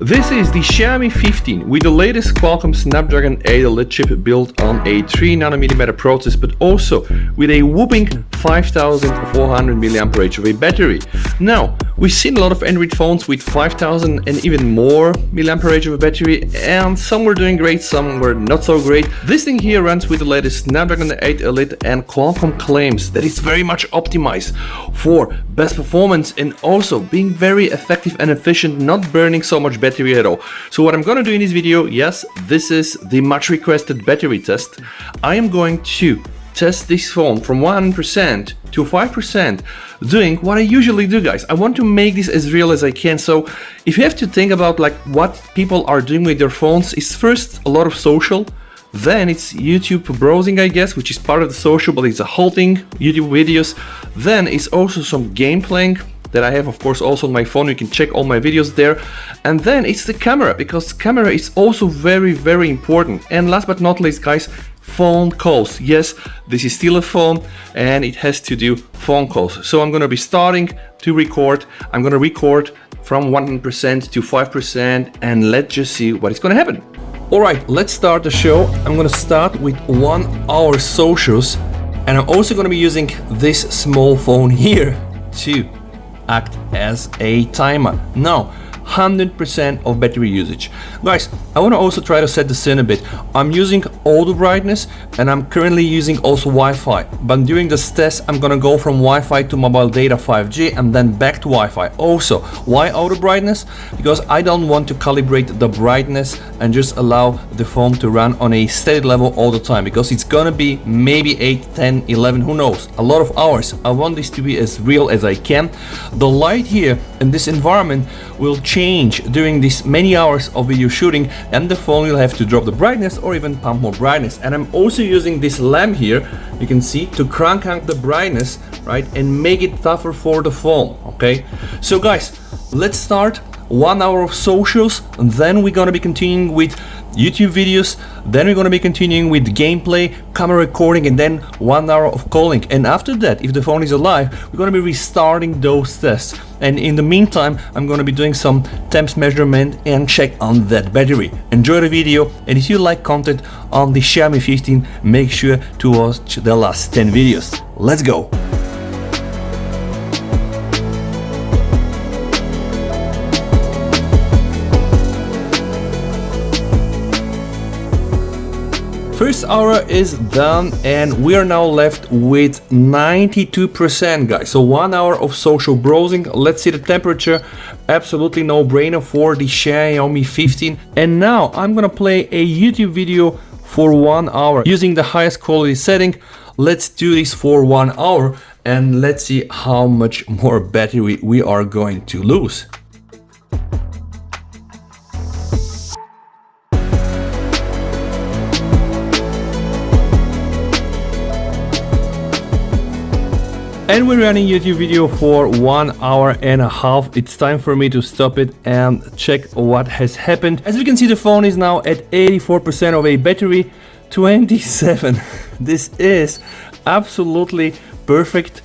This is the Xiaomi 15 with the latest Qualcomm Snapdragon 8 Elite chip built on a 3nm process, but also with a whopping 5400 mAh of a battery. Now, we've seen a lot of Android phones with 5000 and even more mAh of a battery, and some were doing great, some were not so great. This thing here runs with the latest Snapdragon 8 Elite, and Qualcomm claims that it's very much optimized for best performance and also being very effective and efficient, not burning so much battery at all. So what I'm gonna do in this video, yes, this is the much requested battery test. I am going to test this phone from 1% to 5%, doing what I usually do, guys. I want to make this as real as I can. So if you have to think about like what people are doing with their phones, it's first a lot of social, then it's YouTube browsing, I guess, which is part of the social, but it's a whole thing, YouTube videos. Then it's also some game playing that I have, of course, also on my phone. You can check all my videos there. And then it's the camera, because camera is also very, very important. And last but not least, guys, phone calls. Yes, this is still a phone and it has to do phone calls. So I'm gonna be starting to record. I'm gonna record from 1% to 5%, and let's just see what is gonna happen. All right, let's start the show. I'm gonna start with 1 hour socials, and I'm also gonna be using this small phone here to act as a timer. Now, 100% of battery usage. Guys, I want to also try to set the scene a bit. I'm using auto brightness and I'm currently using also Wi-Fi, but during this test I'm gonna go from Wi-Fi to mobile data 5G and then back to Wi-Fi. Also, why auto brightness? Because I don't want to calibrate the brightness and just allow the phone to run on a steady level all the time, because it's gonna be maybe 8, 10, 11, who knows, a lot of hours. I want this to be as real as I can. The light here in this environment will change during these many hours of video shooting, and the phone will have to drop the brightness or even pump more brightness. And I'm also using this lamp here, you can see, to crank up the brightness, right, and make it tougher for the phone. Okay, so guys, let's start. 1 hour of socials, and then we're gonna be continuing with YouTube videos, then we're gonna be continuing with gameplay, camera recording, and then 1 hour of calling. And after that, if the phone is alive, we're gonna be restarting those tests. And in the meantime, I'm gonna be doing some temps measurement and check on that battery. Enjoy the video, and if you like content on the Xiaomi 15, make sure to watch the last 10 videos. Let's go! First hour is done and we are now left with 92%, guys. So 1 hour of social browsing. Let's see the temperature. Absolutely no brainer for the Xiaomi 15. And now I'm gonna play a YouTube video for 1 hour using the highest quality setting. Let's do this for 1 hour and let's see how much more battery we are going to lose. And we're running YouTube video for 1 hour and a half. It's time for me to stop it and check what has happened. As you can see, the phone is now at 84% of a battery, 27. This is absolutely perfect.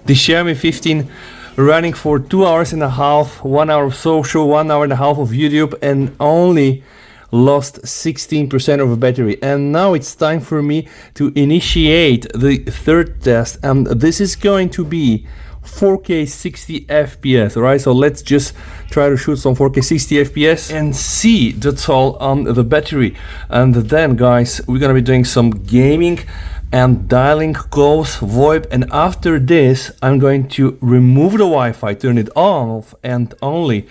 The Xiaomi 15 running for 2 hours and a half, 1 hour of social, 1 hour and a half of YouTube, and only lost 16% of a battery. And now it's time for me to initiate the third test, and this is going to be 4K 60 FPS. All right, so let's just try to shoot some 4K 60 FPS and see the toll on the battery. And then, guys, we're gonna be doing some gaming and dialing calls, VoIP, and after this I'm going to remove the Wi-Fi, turn it off, and only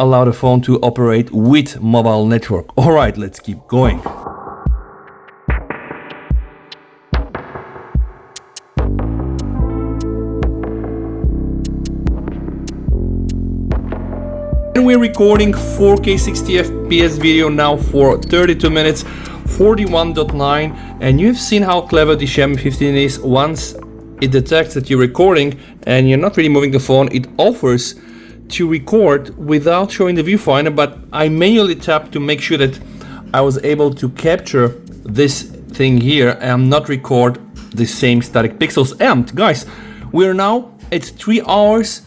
allow the phone to operate with mobile network. All right, let's keep going. And we're recording 4K 60 FPS video now for 32 minutes, 41.9, and you've seen how clever the Xiaomi 15 is. Once it detects that you're recording and you're not really moving the phone, it offers to record without showing the viewfinder, but I manually tapped to make sure that I was able to capture this thing here and not record the same static pixels. And guys, we're now at 3 hours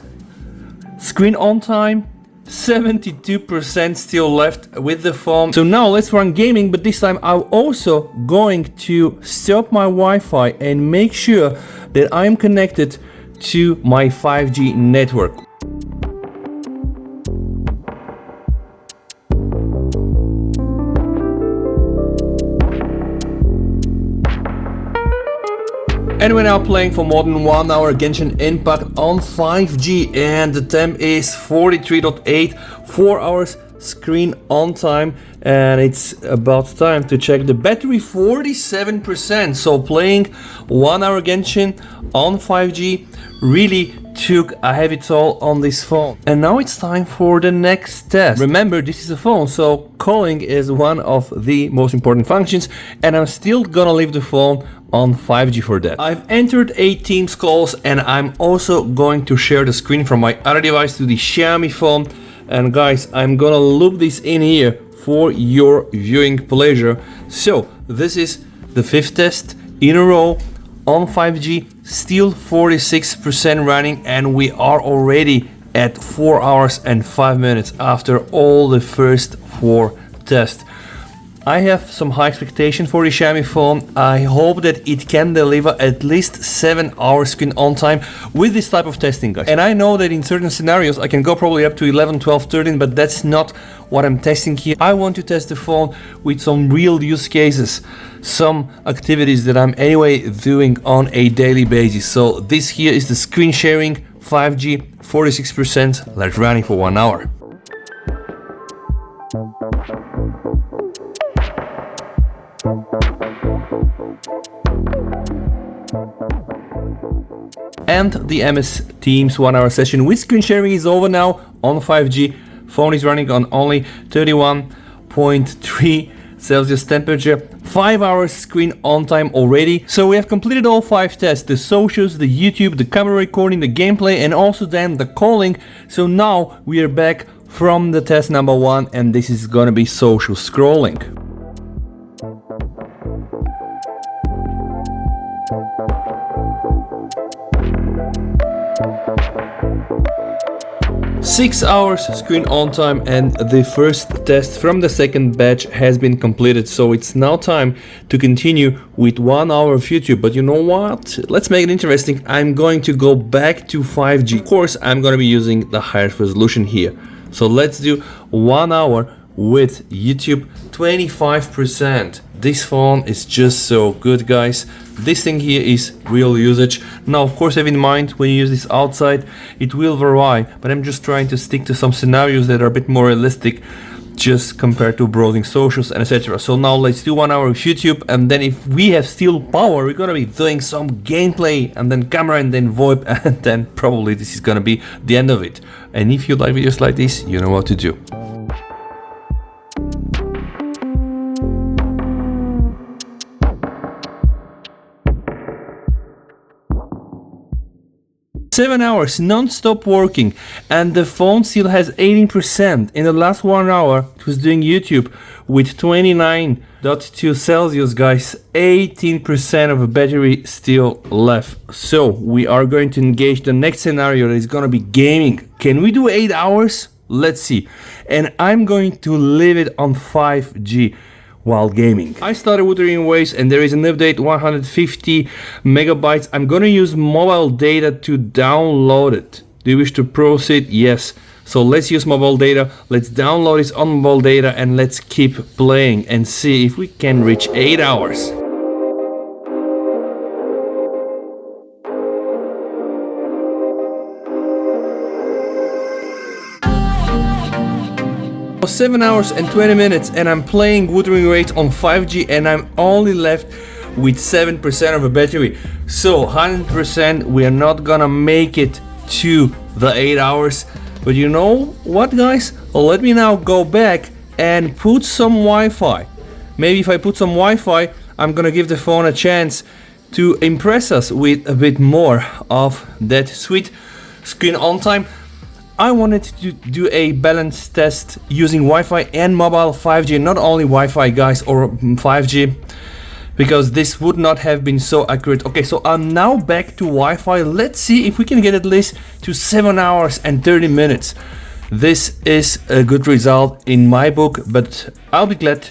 screen on time, 72% still left with the phone. So now let's run gaming, but this time I'm also going to stop my Wi-Fi and make sure that I'm connected to my 5G network. And we're now playing for more than 1 hour Genshin Impact on 5G, and the temp is 43.8, 4 hours screen on time, and it's about time to check the battery. 47%. So playing 1 hour Genshin on 5G really took a heavy toll on this phone. And now it's time for the next test. Remember, this is a phone, so calling is one of the most important functions, and I'm still gonna leave the phone on 5G for that. I've entered 8 Teams calls, and I'm also going to share the screen from my other device to the Xiaomi phone. And guys, I'm gonna loop this in here for your viewing pleasure. So this is the 5th test in a row on 5G, still 46% running, and we are already at 4 hours and 5 minutes after all the first 4 tests. I have some high expectation for the Xiaomi phone. I hope that it can deliver at least 7 hours screen on time with this type of testing, guys. And I know that in certain scenarios I can go probably up to 11, 12, 13, but that's not what I'm testing here. I want to test the phone with some real use cases, some activities that I'm anyway doing on a daily basis. So this here is the screen sharing 5G, 46%. Let's run it for 1 hour. And the MS Teams 1 hour session with screen sharing is over now on 5G. Phone is running on only 31.3 Celsius temperature, 5 hours screen on time already. So we have completed all 5 tests: the socials, the YouTube, the camera recording, the gameplay, and also then the calling. So now we are back from the test number 1, and this is gonna be social scrolling. Six hours screen on time, and the first test from the second batch has been completed. So it's now time to continue with 1 hour of YouTube. But you know what? Let's make it interesting. I'm going to go back to 5G. Of course, I'm going to be using the highest resolution here. So let's do 1 hour with YouTube, 25%. This phone is just so good, guys. This thing here is real usage. Now, of course, have in mind when you use this outside, it will vary, but I'm just trying to stick to some scenarios that are a bit more realistic, just compared to browsing socials and etc. So now let's do 1 hour of YouTube, and then if we have still power, we're gonna be doing some gameplay, and then camera, and then VoIP, and then probably this is gonna be the end of it. And if you like videos like this, you know what to do. Seven hours non-stop working, and the phone still has 18%. In the last 1 hour it was doing YouTube with 29.2 Celsius, guys. 18% of the battery still left. So we are going to engage the next scenario that is gonna be gaming. Can we do 8 hours? Let's see. And I'm going to leave it on 5G while gaming. I started Wuthering Waves, and there is an update, 150 megabytes. I'm gonna use mobile data to download it. Do you wish to proceed? Yes. So let's use mobile data. Let's download this on mobile data, and let's keep playing and see if we can reach 8 hours. For 7 hours and 20 minutes, and I'm playing Wuthering Waves on 5G, and I'm only left with 7% of the battery. So 100% we are not gonna make it to the 8 hours. But you know what, guys? Let me now go back and put some Wi-Fi. Maybe if I put some Wi-Fi, I'm gonna give the phone a chance to impress us with a bit more of that sweet screen on time. I wanted to do a balanced test using Wi-Fi and mobile 5G, not only Wi-Fi, guys, or 5G, because this would not have been so accurate. Okay, so I'm now back to Wi-Fi. Let's see if we can get at least to 7 hours and 30 minutes. This is a good result in my book, but I'll be glad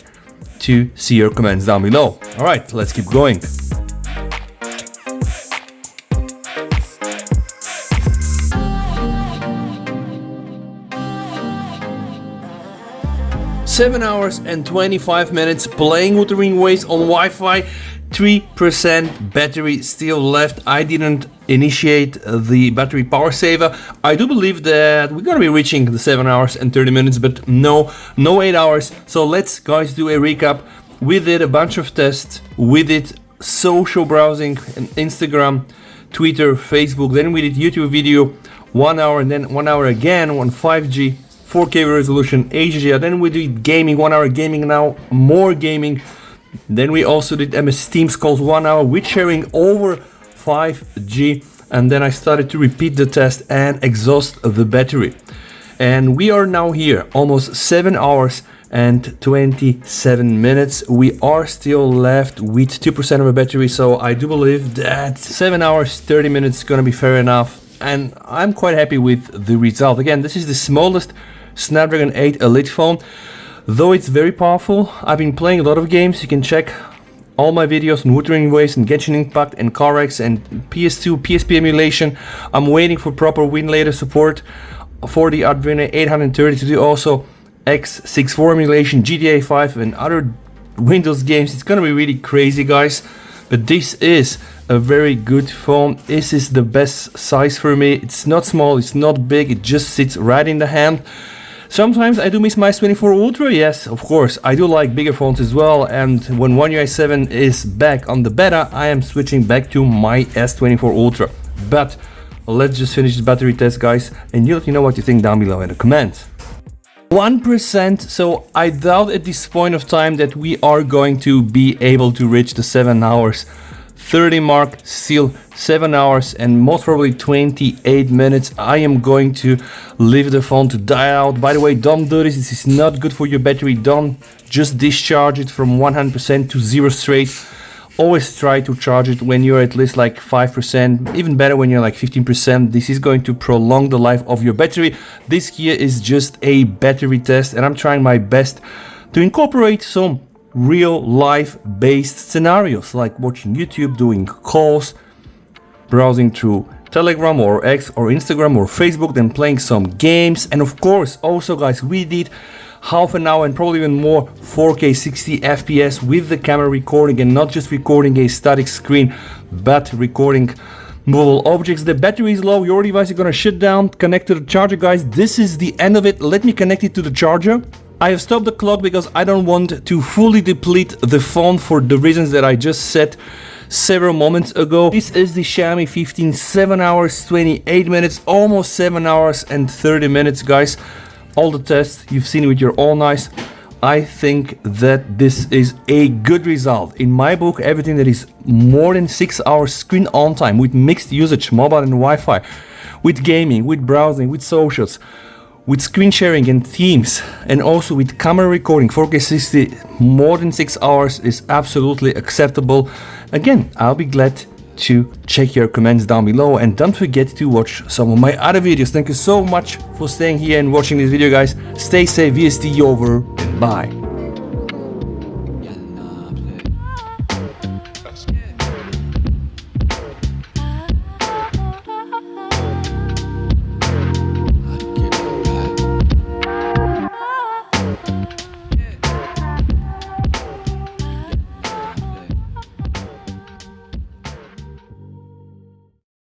to see your comments down below. All right, let's keep going. Seven hours and 25 minutes playing Wuthering Waves on Wi-Fi. 3% battery still left. I didn't initiate the battery power saver. I do believe that we're gonna be reaching the 7 hours and 30 minutes, but no 8 hours. So let's guys do a recap. We did a bunch of tests. We did social browsing and Instagram, Twitter, Facebook. Then we did YouTube video 1 hour, and then 1 hour again on 5G, 4K resolution, HDR. Then we did gaming, 1 hour gaming, now more gaming. Then we also did MS Teams calls 1 hour with sharing over 5G, and then I started to repeat the test and exhaust the battery. And we are now here, almost 7 hours and 27 minutes. We are still left with 2% of a battery, so I do believe that 7 hours, 30 minutes is gonna be fair enough. And I'm quite happy with the result. Again, this is the smallest Snapdragon 8 Elite phone. Though it's very powerful, I've been playing a lot of games. You can check all my videos on Wuthering Waves and Genshin Impact and CarX and PS2, PSP emulation. I'm waiting for proper WinLater support for the Adreno 830 to do also X64 emulation, GTA 5 and other Windows games. It's gonna be really crazy, guys. But this is a very good phone. This is the best size for me. It's not small, it's not big, it just sits right in the hand. Sometimes I do miss my S24 Ultra, yes, of course. I do like bigger phones as well, and when One UI 7 is back on the beta, I am switching back to my S24 Ultra. But let's just finish the battery test, guys, and you let me know what you think down below in the comments. 1%, so I doubt at this point of time that we are going to be able to reach the 7 hours 30 mark. Still 7 hours and most probably 28 minutes. I am going to leave the phone to die out. By the way, don't do this. This is not good for your battery. Don't just discharge it from 100% to 0 straight. Always try to charge it when you're at least like 5%, even better when you're like 15%. This is going to prolong the life of your battery. This here is just a battery test, and I'm trying my best to incorporate some real life based scenarios like watching YouTube, doing calls, browsing through Telegram or X or Instagram or Facebook, then playing some games. And of course also, guys, we did half an hour and probably even more 4K 60 FPS with the camera recording, and not just recording a static screen but recording movable objects. The battery is low, your device is gonna shut down. Connect to the charger, guys. This is the end of it. Let me connect it to the charger. I have stopped the clock because I don't want to fully deplete the phone for the reasons that I just said several moments ago. This is the Xiaomi 15, 7 hours, 28 minutes, almost 7 hours and 30 minutes, guys. All the tests, you've seen with your own eyes. I think that this is a good result. In my book, everything that is more than 6 hours screen on time with mixed usage, mobile and Wi-Fi, with gaming, with browsing, with socials, with screen sharing and Teams, and also with camera recording, 4K 60, more than 6 hours is absolutely acceptable. Again, I'll be glad to check your comments down below, and don't forget to watch some of my other videos. Thank you so much for staying here and watching this video, guys. Stay safe, VST over, bye.